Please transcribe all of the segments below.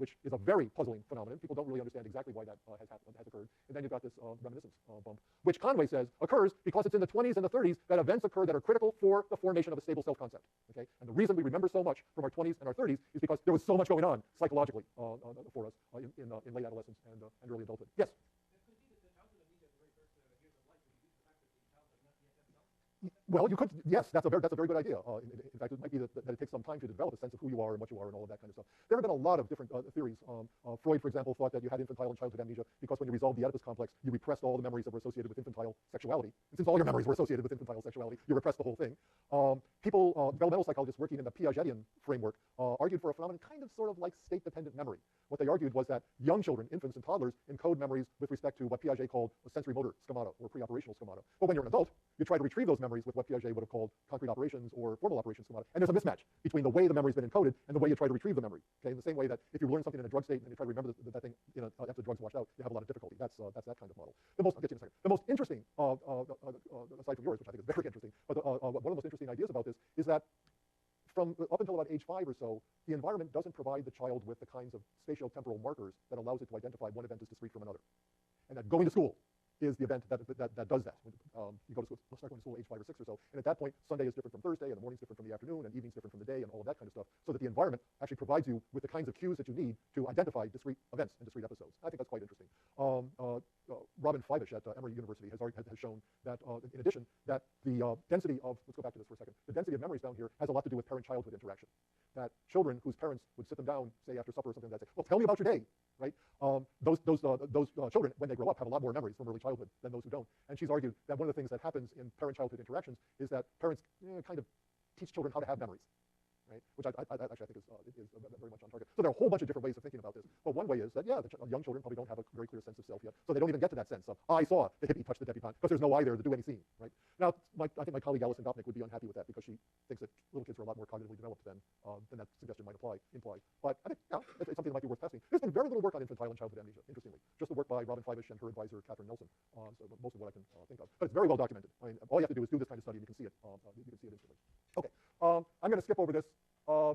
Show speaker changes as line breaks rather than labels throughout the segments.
which is a very puzzling phenomenon. People don't really understand exactly why that has occurred. And then you've got this reminiscence bump, which Conway says occurs because it's in the 20s and the 30s that events occur that are critical for the formation of a stable self-concept. Okay? And the reason we remember so much from our 20s and our 30s is because there was so much going on psychologically for us in late adolescence and early adulthood. Yes? Well, you could, yes, that's a very good idea. In fact, it might be that it takes some time to develop a sense of who you are and what you are and all of that kind of stuff. There have been a lot of different theories. Freud, for example, thought that you had infantile and childhood amnesia because when you resolved the Oedipus complex, you repressed all the memories that were associated with infantile sexuality. And since all your memories were associated with infantile sexuality, you repressed the whole thing. Developmental psychologists working in the Piagetian framework argued for a phenomenon kind of sort of like state-dependent memory. What they argued was that young children, infants and toddlers, encode memories with respect to what Piaget called a sensory motor schemata or pre-operational schemata. But when you're an adult, you try to retrieve those memories with what Piaget would have called concrete operations or formal operations schemata. And there's a mismatch between the way the memory's been encoded and the way you try to retrieve the memory. Okay, in the same way that if you learn something in a drug state and you try to remember that thing after the drug's washed out, you have a lot of difficulty. That's that kind of model. I'll get to you in a second. The most interesting, aside from yours, which I think is very interesting, but one of the most interesting ideas about this is that from up until about age 5 or so, the environment doesn't provide the child with the kinds of spatiotemporal markers that allows it to identify one event as discrete from another. And that going to school is the event that does that. You go to school, let's start going to school at age 5 or 6 or so, and at that point, Sunday is different from Thursday, and the morning's different from the afternoon, and evening's different from the day, and all of that kind of stuff, so that the environment actually provides you with the kinds of cues that you need to identify discrete events and discrete episodes. I think that's quite interesting. Robin Fibish at Emory University has shown that, in addition, that the density of, let's go back to this for a second, the density of memories down here has a lot to do with parent-childhood interaction. That children whose parents would sit them down, say after supper or something like that, say, well, tell me about your day, right? Those children, when they grow up, have a lot more memories from early childhood than those who don't. And she's argued that one of the things that happens in parent-childhood interactions is that parents kind of teach children how to have memories. Right? Which I actually think is very much on target. So there are a whole bunch of different ways of thinking about this. But one way is that, yeah, young children probably don't have a very clear sense of self yet, so they don't even get to that sense of, I saw the hippie touch the debutante, because there's no I there to do any scene. Right? Now, I think my colleague Alison Gopnik would be unhappy with that because she thinks that little kids are a lot more cognitively developed than that suggestion might imply. But I think it's something that might be worth testing. There's been very little work on infantile and childhood amnesia, interestingly. Just the work by Robin Fibish and her advisor, Catherine Nelson. So most of what I can think of. But it's very well documented. I mean, all you have to do is do this kind of study and you can see it. You can see it instantly. Okay. I'm going to skip over this.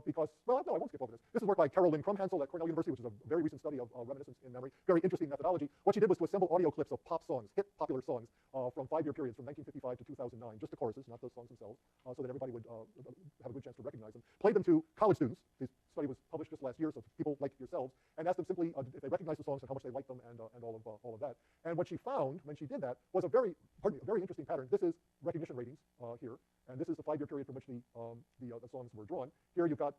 Because, well, no, I won't skip over this. This is work by Carol Lynn Krumhansel at Cornell University, which is a very recent study of reminiscence in memory. Very interesting methodology. What she did was to assemble audio clips of pop songs, hit popular songs, from 5-year periods from 1955 to 2009, just the choruses, not the songs themselves, so that everybody would have a good chance to recognize them. Played them to college students. This study was published just last year, so people like yourselves, and asked them simply if they recognized the songs and how much they liked them and all of that. And what she found when she did that was a very interesting pattern. This is recognition ratings here. And this is the 5-year period from which the songs were drawn. Here you've got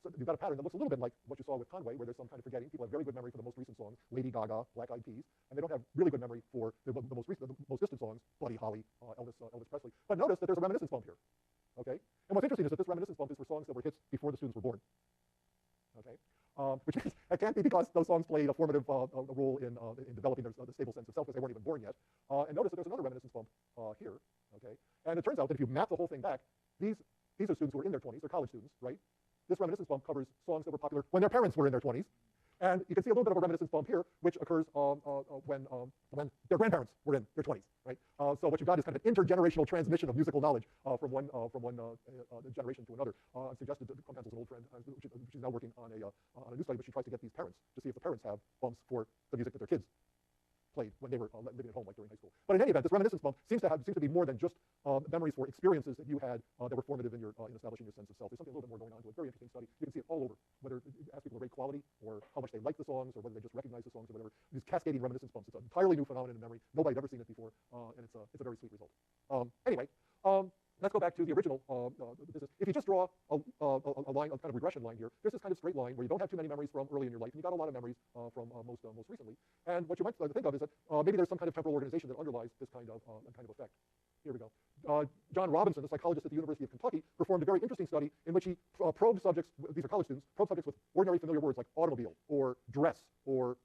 a pattern that looks a little bit like what you saw with Conway, where there's some kind of forgetting. People have very good memory for the most recent songs, Lady Gaga, Black Eyed Peas, and they don't have really good memory for the most distant songs, Buddy Holly, Elvis Presley. But notice that there's a reminiscence bump here. Okay? And what's interesting is that this reminiscence bump is for songs that were hits before the students were born. Okay? Which means it can't be because those songs played a formative role in developing the stable sense of self, because they weren't even born yet. And notice that there's another reminiscence bump here. Okay? And it turns out that if you map the whole thing back, these are students who are in their 20s, they're college students, right? This reminiscence bump covers songs that were popular when their parents were in their 20s. And you can see a little bit of a reminiscence bump here, which occurs when their grandparents were in their 20s, right? So what you've got is kind of an intergenerational transmission of musical knowledge from one generation to another. I've suggested that Krumhansel's an old friend. She's now working on a new study, but she tries to get these parents to see if the parents have bumps for the music that their kids played when they were living at home, like during high school. But in any event, this reminiscence bump seems to be more than just memories for experiences that you had that were formative in establishing your sense of self. There's something a little bit more going on to it. Very interesting study. You can see it all over, whether you ask people to rate quality or how much they like the songs or whether they just recognize the songs or whatever. These cascading reminiscence bumps. It's an entirely new phenomenon in memory. Nobody had ever seen it before, and it's a very sweet result. Anyway. Let's go back to the original business. If you just draw a line, a kind of regression line here, there's this kind of straight line where you don't have too many memories from early in your life, and you got a lot of memories from most recently. And what you might think of is that maybe there's some kind of temporal organization that underlies this kind of effect. Here we go. John Robinson, a psychologist at the University of Kentucky, performed a very interesting study in which he probed subjects, these are college students, probed subjects with ordinary familiar words like automobile or dress or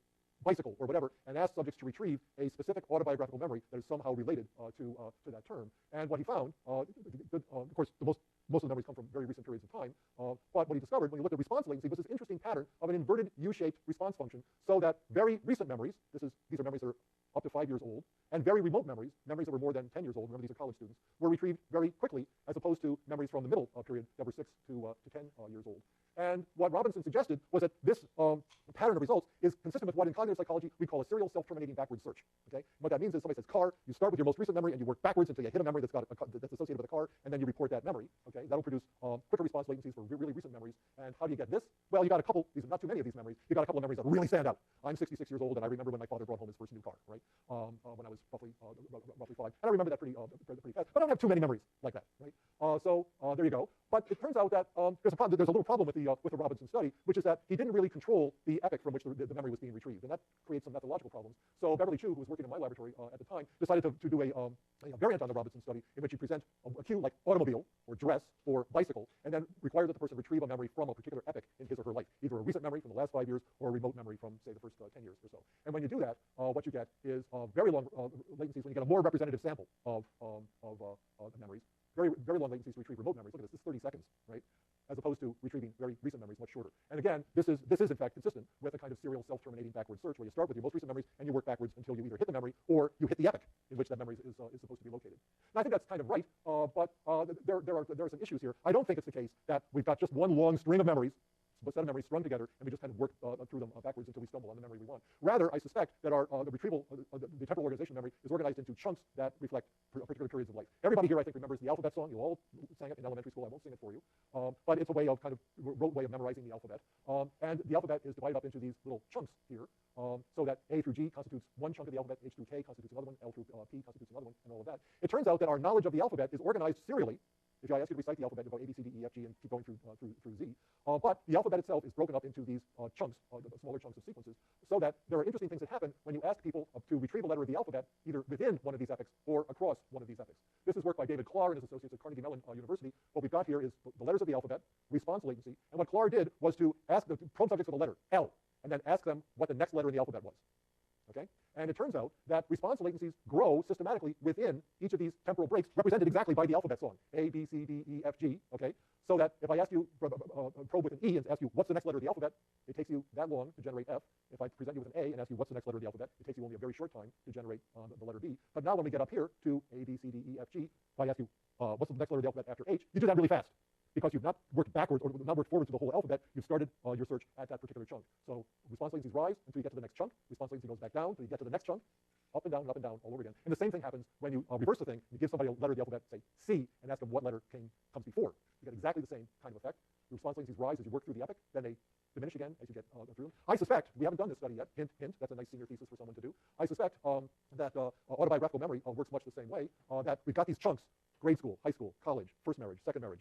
bicycle or whatever, and asked subjects to retrieve a specific autobiographical memory that is somehow related to that term. And what he found, of course, most of the memories come from very recent periods of time, but what he discovered when he looked at response latency was this interesting pattern of an inverted U-shaped response function, so that very recent memories, these are memories that are up to 5 years old, and very remote memories that were more than 10 years old, remember these are college students, were retrieved very quickly, as opposed to memories from the middle period that were 6 to 10 years old. And what Robinson suggested was that this pattern of results is consistent with what in cognitive psychology we call a serial self-terminating backward search. Okay? What that means is somebody says car, you start with your most recent memory and you work backwards until you hit a memory that's associated with a car, and then you report that memory. Okay? That'll produce quicker response latencies for really recent memories. And how do you get this? Well, you got a couple, these are not too many of these memories, you got a couple of memories that really stand out. I'm 66 years old, and I remember when my father brought home his first new car, right? When I was roughly 5. And I remember that pretty fast. But I don't have too many memories like that, right? There you go. But it turns out that there's a little problem with the Robinson study, which is that he didn't really control the epoch from which the memory was being retrieved, and that creates some methodological problems. So Beverly Chu, who was working in my laboratory at the time, decided to do a variant on the Robinson study in which you present a cue like automobile or dress or bicycle, and then require that the person retrieve a memory from a particular epoch in his or her life, either a recent memory from the last 5 years or a remote memory from, say, the first 10 years or so. And when you do that, what you get is very long latencies when you get a more representative sample of memories. Very long latencies to retrieve remote memories. Look at this is 30 seconds, right? As opposed to retrieving very recent memories much shorter. And again, this is in fact consistent with a kind of serial self-terminating backward search where you start with your most recent memories and you work backwards until you either hit the memory or you hit the epoch in which that memory is supposed to be located. And I think that's kind of right, but there are some issues here. I don't think it's the case that we've got just one long string of memories, a set of memories strung together, and we just kind of work through them backwards until we stumble on the memory we want. Rather, I suspect that the retrieval, the temporal organization memory is organized into chunks that reflect particular periods of life. Everybody here, I think, remembers the alphabet song. You all sang it in elementary school. I won't sing it for you. But it's a way of rote way of memorizing the alphabet. And the alphabet is divided up into these little chunks here, so that A through G constitutes one chunk of the alphabet, H through K constitutes another one, L through P constitutes another one, and all of that. It turns out that our knowledge of the alphabet is organized serially. If I ask you to recite the alphabet, you go A, B, C, D, E, F, G, and keep going through Z. But the alphabet itself is broken up into these chunks, smaller chunks of sequences, so that there are interesting things that happen when you ask people to retrieve a letter of the alphabet either within one of these epochs or across one of these epochs. This is work by David Clark and his associates at Carnegie Mellon University. What we've got here is the letters of the alphabet, response latency, and what Clark did was to ask the probe subjects with a letter, L, and then ask them what the next letter in the alphabet was. Okay? And it turns out that response latencies grow systematically within each of these temporal breaks, represented exactly by the alphabet song, A, B, C, D, E, F, G, okay? So that if I ask you, probe with an E and ask you, what's the next letter of the alphabet, it takes you that long to generate F. If I present you with an A and ask you, what's the next letter of the alphabet, it takes you only a very short time to generate the letter B. But now when we get up here to A, B, C, D, E, F, G, if I ask you, what's the next letter of the alphabet after H, you do that really fast, because you've not worked backwards or not worked forward to the whole alphabet. You've started your search at that particular chunk. So response latencies rise until you get to the next chunk. Response latency goes back down until you get to the next chunk. Up and down, all over again. And the same thing happens when you reverse the thing. You give somebody a letter of the alphabet, say C, and ask them what letter comes before. You get exactly the same kind of effect. The response latencies rise as you work through the epoch, then they diminish again as you get through them. I suspect, we haven't done this study yet, hint, hint, that's a nice senior thesis for someone to do. I suspect that autobiographical memory works much the same way, that we've got these chunks, grade school, high school, college, first marriage,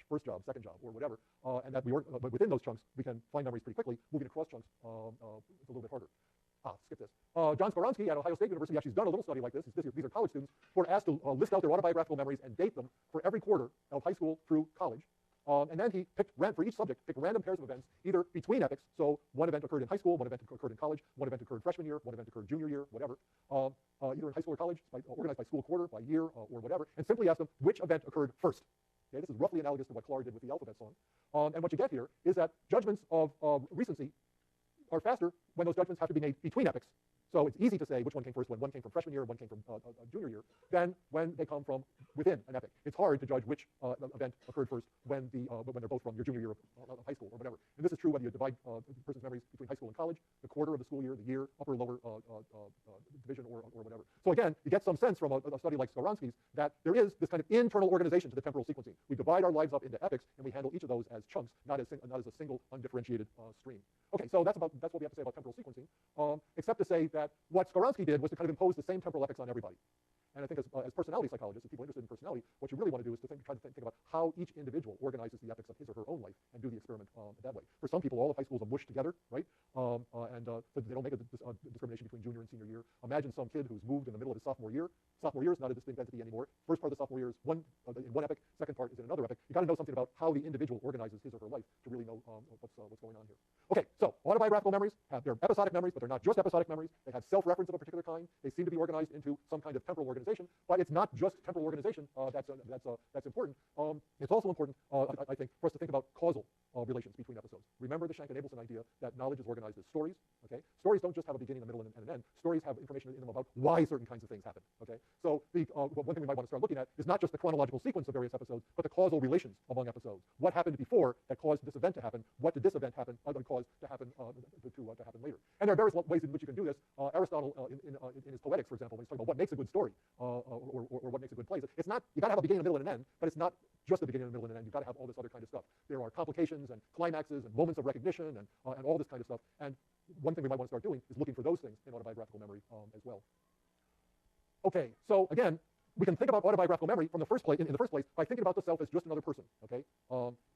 first job, second job, or whatever, and that but within those chunks, we can find memories pretty quickly. Moving across chunks is a little bit harder. Skip this. John Skoronski at Ohio State University actually has done a little study like this. These are college students who are asked to list out their autobiographical memories and date them for every quarter of high school through college. And then he picked, for each subject, picked random pairs of events, either between epochs, so one event occurred in high school, one event occurred in college, one event occurred freshman year, one event occurred junior year, whatever, either in high school or college, organized by school quarter, by year, or whatever, and simply asked them which event occurred first. Okay, this is roughly analogous to what Clark did with the alphabet song. And what you get here is that judgments of recency are faster when those judgments have to be made between epochs. So it's easy to say which one came first when one came from freshman year, one came from junior year, than when they come from within an epoch. It's hard to judge which event occurred first when they're both from your junior year of high school or whatever. And this is true whether you divide a person's memories between high school and college, the quarter of the school year, the year, upper, lower division, or whatever. So again, you get some sense from a study like Skoronski's that there is this kind of internal organization to the temporal sequencing. We divide our lives up into epochs, and we handle each of those as chunks, not as a single undifferentiated stream. Okay, so that's what we have to say about temporal sequencing, except to say that what Skoronski did was to kind of impose the same temporal epochs on everybody. And I think as personality psychologists, as people interested in personality, what you really want to do is to try to think about how each individual organizes the epochs of his or her own life and do the experiment that way. For some people, all of high schools are mushed together, right? So they don't make a discrimination between junior and senior year. Imagine some kid who's moved in the middle of his sophomore year. Sophomore year is not a distinct entity anymore. First part of the sophomore year is in one epoch. Second part is in another epoch. You got to know something about how the individual organizes his or her life to really know what's going on here. Okay, so autobiographical memories they're episodic memories, but they're not just episodic memories. They have self-reference of a particular kind. They seem to be organized into some kind of temporal organization, but it's not just temporal organization that's important. It's also important, I think, for us to think about causal relations between episodes. Remember the Shank and Abelson idea that knowledge is organized as stories. Okay, stories don't just have a beginning, a middle, and an end. Stories have information in them about why certain kinds of things happen. Okay, so one thing we might want to start looking at is not just the chronological sequence of various episodes, but the causal relations among episodes. What happened before that caused this event to happen? What did this event cause to happen later? And there are various ways in which you can do this. Aristotle, in his Poetics, for example, when he's talking about what makes a good story or what makes a good play, it's not, you got to have a beginning, a middle, and an end, but it's not just a beginning, a middle, and an end. You've got to have all this other kind of stuff. There are complications and climaxes and moments of recognition and all this kind of stuff. And one thing we might want to start doing is looking for those things in autobiographical memory as well. Okay, so again, we can think about autobiographical memory from the first place, in the first place, by thinking about the self as just another person, okay,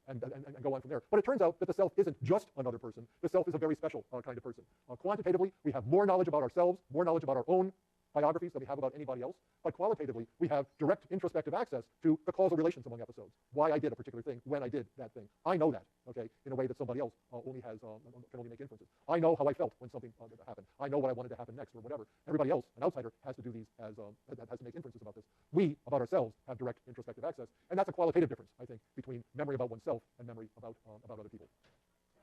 and go on from there. But it turns out that the self isn't just another person. The self is a very special kind of person. Quantitatively, we have more knowledge about ourselves, more knowledge about our own biographies than we have about anybody else. But qualitatively, we have direct introspective access to the causal relations among episodes. Why I did a particular thing, when I did that thing. I know that, okay, in a way that somebody else only has, can only make inferences. I know how I felt when something happened. I know what I wanted to happen next or whatever. Everybody else, an outsider, has to do these as, has to make inferences about this. We, about ourselves, have direct introspective access. And that's a qualitative difference, I think, between memory about oneself and memory about other people.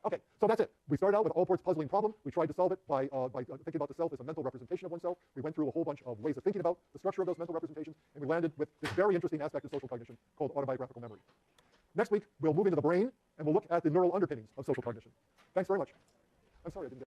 Okay, so that's it. We started out with Allport's puzzling problem. We tried to solve it by thinking about the self as a mental representation of oneself. We went through a whole bunch of ways of thinking about the structure of those mental representations, and we landed with this very interesting aspect of social cognition called autobiographical memory. Next week, we'll move into the brain, and we'll look at the neural underpinnings of social cognition. Thanks very much. I'm sorry I didn't get